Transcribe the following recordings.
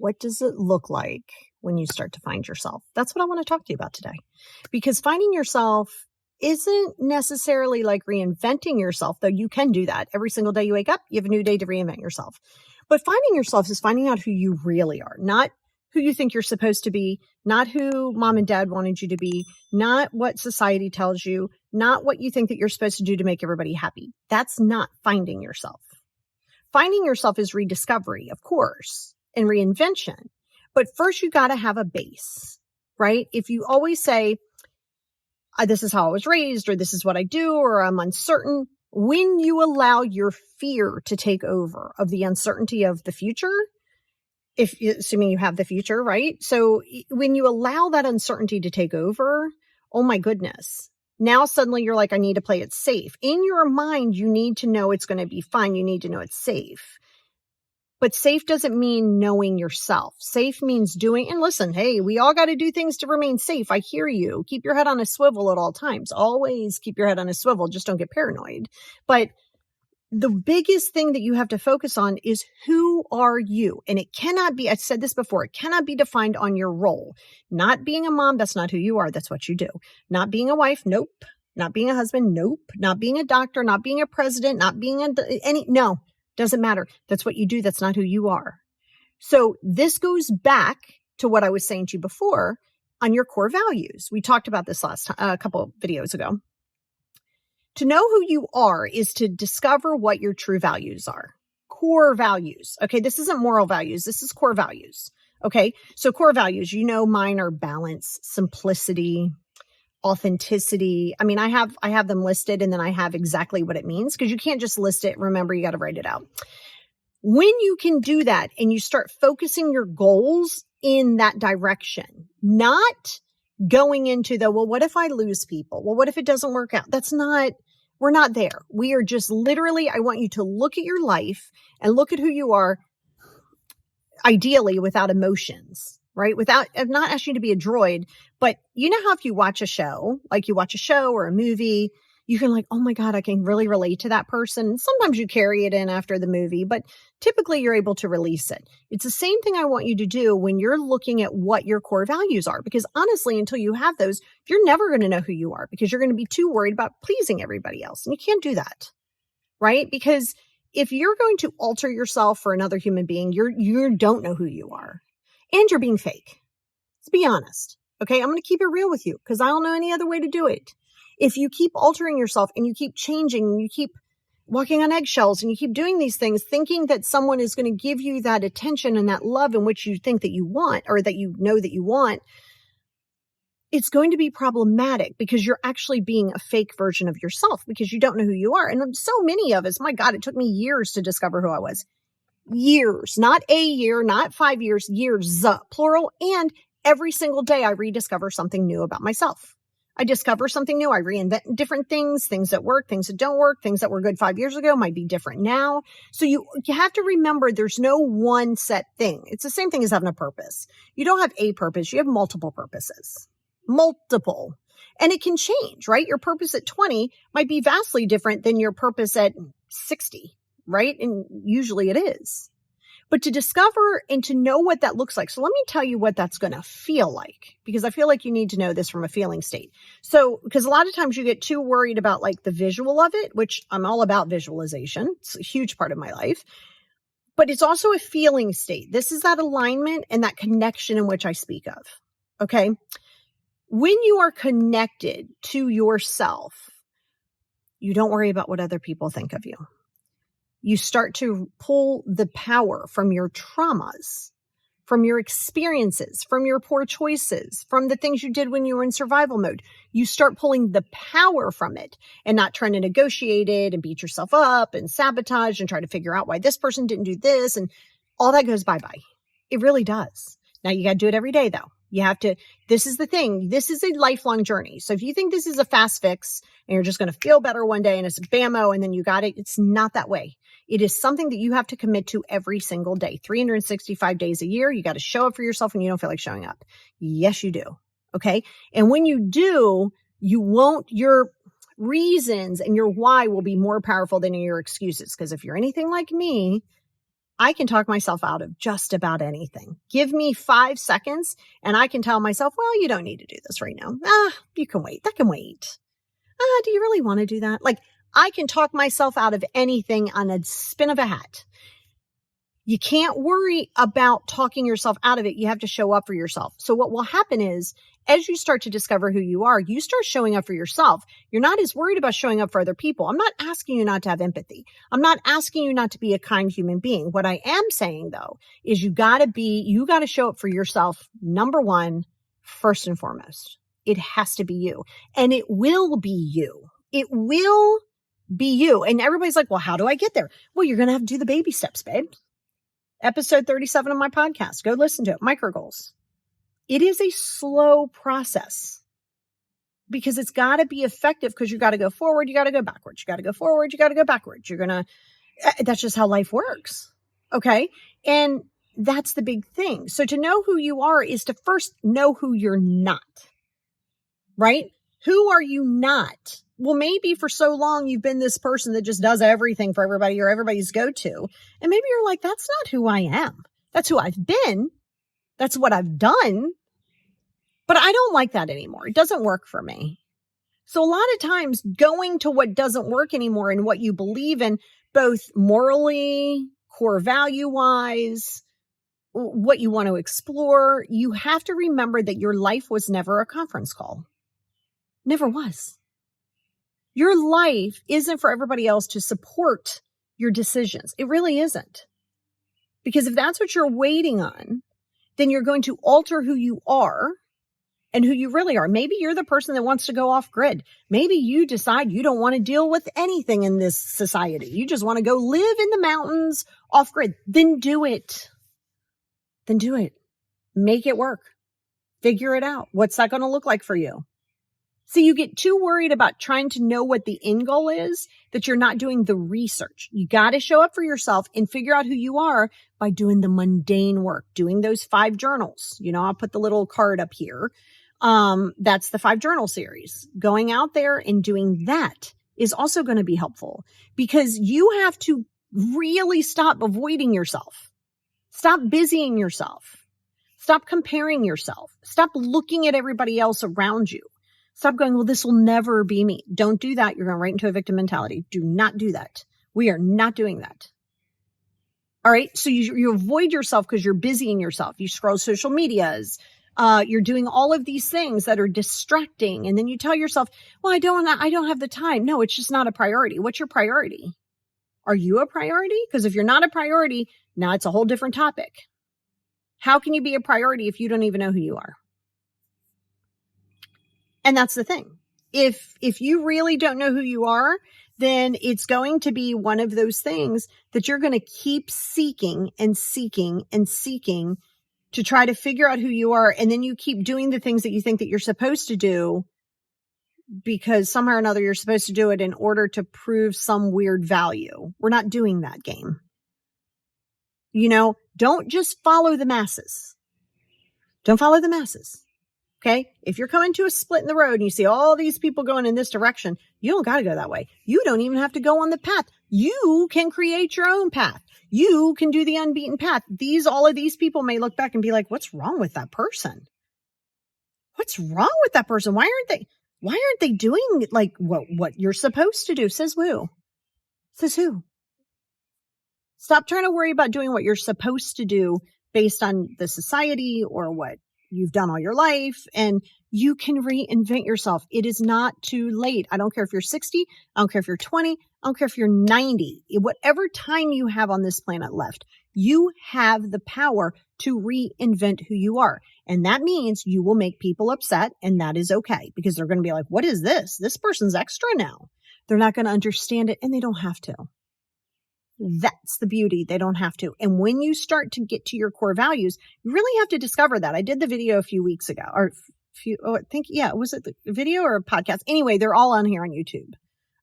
What does it look like when you start to find yourself? That's what I want to talk to you about today. Because finding yourself isn't necessarily like reinventing yourself, though you can do that. Every single day you wake up, you have a new day to reinvent yourself. But finding yourself is finding out who you really are, not who you think you're supposed to be, not who mom and dad wanted you to be, not what society tells you, not what you think that you're supposed to do to make everybody happy. That's not finding yourself. Finding yourself is rediscovery, of course, and reinvention. But first, you got to have a base, right? If you always say, this is how I was raised, or this is what I do, or I'm uncertain, when you allow your fear to take over of the uncertainty of the future, assuming you have the future, right? So when you allow that uncertainty to take over, oh my goodness. Now suddenly you're like, I need to play it safe. In your mind, you need to know it's going to be fine. You need to know it's safe. But safe doesn't mean knowing yourself. Safe means doing, and listen, hey, we all got to do things to remain safe. I hear you. Keep your head on a swivel at all times. Always keep your head on a swivel. Just don't get paranoid. But the biggest thing that you have to focus on is who are you? And it cannot be, I said this before, it cannot be defined on your role. Not being a mom, that's not who you are. That's what you do. Not being a wife, nope. Not being a husband, nope. Not being a doctor, not being a president, not being no, doesn't matter. That's what you do. That's not who you are. So this goes back to what I was saying to you before on your core values. We talked about this a couple of videos ago. To know who you are is to discover what your true values are. Core values. Okay. This isn't moral values. This is core values. Okay. So core values, mine are balance, simplicity, authenticity. I mean, I have them listed and then I have exactly what it means because you can't just list it. Remember, you got to write it out. When you can do that and you start focusing your goals in that direction, not going into well, what if I lose people? Well, what if it doesn't work out? We're not there. We are just literally, I want you to look at your life and look at who you are, ideally without emotions, right? I'm not asking you to be a droid, but you know how if you watch a show, like you watch a show or a movie, you can oh my God, I can really relate to that person. Sometimes you carry it in after the movie, but typically you're able to release it. It's the same thing I want you to do when you're looking at what your core values are, because honestly, until you have those, you're never going to know who you are because you're going to be too worried about pleasing everybody else. And you can't do that, right? Because if you're going to alter yourself for another human being, you don't know who you are and you're being fake. Let's be honest. Okay. I'm going to keep it real with you because I don't know any other way to do it. If you keep altering yourself and you keep changing and you keep walking on eggshells and you keep doing these things, thinking that someone is going to give you that attention and that love in which you think that you want or that you know that you want, it's going to be problematic because you're actually being a fake version of yourself because you don't know who you are. And so many of us, my God, it took me years to discover who I was. Years, not a year, not 5 years, years, plural. And every single day I rediscover something new about myself. I discover something new. I reinvent different things that work, things that don't work, things that were good 5 years ago might be different now. So you have to remember there's no one set thing. It's the same thing as having a purpose. You don't have a purpose. You have multiple purposes, multiple, and it can change, right? Your purpose at 20 might be vastly different than your purpose at 60, right? And usually it is. But to discover and to know what that looks like. So let me tell you what that's going to feel like, because I feel like you need to know this from a feeling state. So, because a lot of times you get too worried about the visual of it, which I'm all about visualization. It's a huge part of my life, but it's also a feeling state. This is that alignment and that connection in which I speak of. Okay. When you are connected to yourself, you don't worry about what other people think of you. You start to pull the power from your traumas, from your experiences, from your poor choices, from the things you did when you were in survival mode. You start pulling the power from it and not trying to negotiate it and beat yourself up and sabotage and try to figure out why this person didn't do this. And all that goes bye-bye. It really does. Now you got to do it every day though. You have to, this is the thing. This is a lifelong journey. So if you think this is a fast fix and you're just going to feel better one day and it's bammo and then you got it, it's not that way. It is something that you have to commit to every single day, 365 days a year. You got to show up for yourself when you don't feel like showing up. Yes, you do. Okay. And when you do, your reasons and your why will be more powerful than your excuses. Because if you're anything like me, I can talk myself out of just about anything. Give me 5 seconds and I can tell myself, well, you don't need to do this right now. You can wait. That can wait. Do you really want to do that? Like, I can talk myself out of anything on a spin of a hat. You can't worry about talking yourself out of it. You have to show up for yourself. So what will happen is, as you start to discover who you are, you start showing up for yourself. You're not as worried about showing up for other people. I'm not asking you not to have empathy. I'm not asking you not to be a kind human being. What I am saying, though, is you got to show up for yourself. Number one, first and foremost, it has to be you, and it will be you. It will be you. And everybody's like, well, how do I get there? Well, you're going to have to do the baby steps, babe. Episode 37 of my podcast. Go listen to it. Micro goals. It is a slow process because it's got to be effective, because you got to go forward. You got to go backwards. You got to go forward. You got to go backwards. That's just how life works. Okay. And that's the big thing. So to know who you are is to first know who you're not, right? Who are you not? Well, maybe for so long you've been this person that just does everything for everybody or everybody's go-to. And maybe you're like, that's not who I am. That's who I've been. That's what I've done. But I don't like that anymore. It doesn't work for me. So a lot of times going to what doesn't work anymore and what you believe in, both morally, core value-wise, what you want to explore, you have to remember that your life was never a conference call. Never was. Your life isn't for everybody else to support your decisions. It really isn't. Because if that's what you're waiting on, then you're going to alter who you are and who you really are. Maybe you're the person that wants to go off grid. Maybe you decide you don't want to deal with anything in this society. You just want to go live in the mountains off grid. Then do it. Then do it. Make it work. Figure it out. What's that going to look like for you? See, you get too worried about trying to know what the end goal is that you're not doing the research. You got to show up for yourself and figure out who you are by doing the mundane work, doing those 5 journals. I'll put the little card up here. That's the 5 journal series. Going out there and doing that is also going to be helpful, because you have to really stop avoiding yourself. Stop busying yourself. Stop comparing yourself. Stop looking at everybody else around you. Stop going, well, this will never be me. Don't do that. You're going right into a victim mentality. Do not do that. We are not doing that. All right. So you avoid yourself because you're busying yourself. You scroll social medias. You're doing all of these things that are distracting. And then you tell yourself, well, I don't have the time. No, it's just not a priority. What's your priority? Are you a priority? Because if you're not a priority, now it's a whole different topic. How can you be a priority if you don't even know who you are? And that's the thing. If you really don't know who you are, then it's going to be one of those things that you're going to keep seeking and seeking and seeking to try to figure out who you are. And then you keep doing the things that you think that you're supposed to do because somehow or another you're supposed to do it in order to prove some weird value. We're not doing that game. Don't just follow the masses. Don't follow the masses. Okay. If you're coming to a split in the road and you see all these people going in this direction, you don't got to go that way. You don't even have to go on the path. You can create your own path. You can do the unbeaten path. All of these people may look back and be like, what's wrong with that person? What's wrong with that person? Why aren't they doing like what you're supposed to do? Says who? Says who? Stop trying to worry about doing what you're supposed to do based on the society or what you've done all your life, and you can reinvent yourself. It is not too late. I don't care if you're 60. I don't care if you're 20. I don't care if you're 90. Whatever time you have on this planet left, you have the power to reinvent who you are. And that means you will make people upset, and that is okay, because they're going to be like, what is this? This person's extra now. They're not going to understand it, and they don't have to. That's the beauty. They don't have to. And when you start to get to your core values, you really have to discover that. I did the video a few weeks ago, was it the video or a podcast? Anyway, they're all on here on YouTube.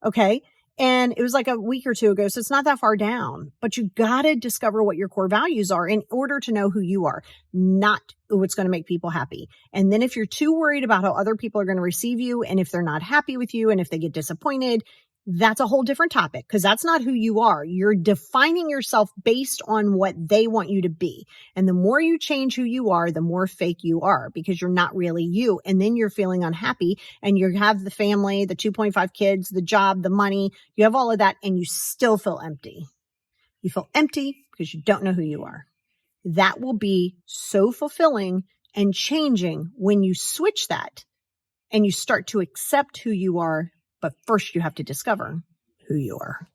Okay. And it was like a week or two ago. So it's not that far down, but you got to discover what your core values are in order to know who you are, not what's going to make people happy. And then if you're too worried about how other people are going to receive you, and if they're not happy with you, and if they get disappointed, That's a whole different topic because that's not who you are. You're defining yourself based on what they want you to be. And the more you change who you are, the more fake you are because you're not really you. And then you're feeling unhappy and you have the family, the 2.5 kids, the job, the money, you have all of that and you still feel empty. You feel empty because you don't know who you are. That will be so fulfilling and changing when you switch that and you start to accept who you are. But first you have to discover who you are.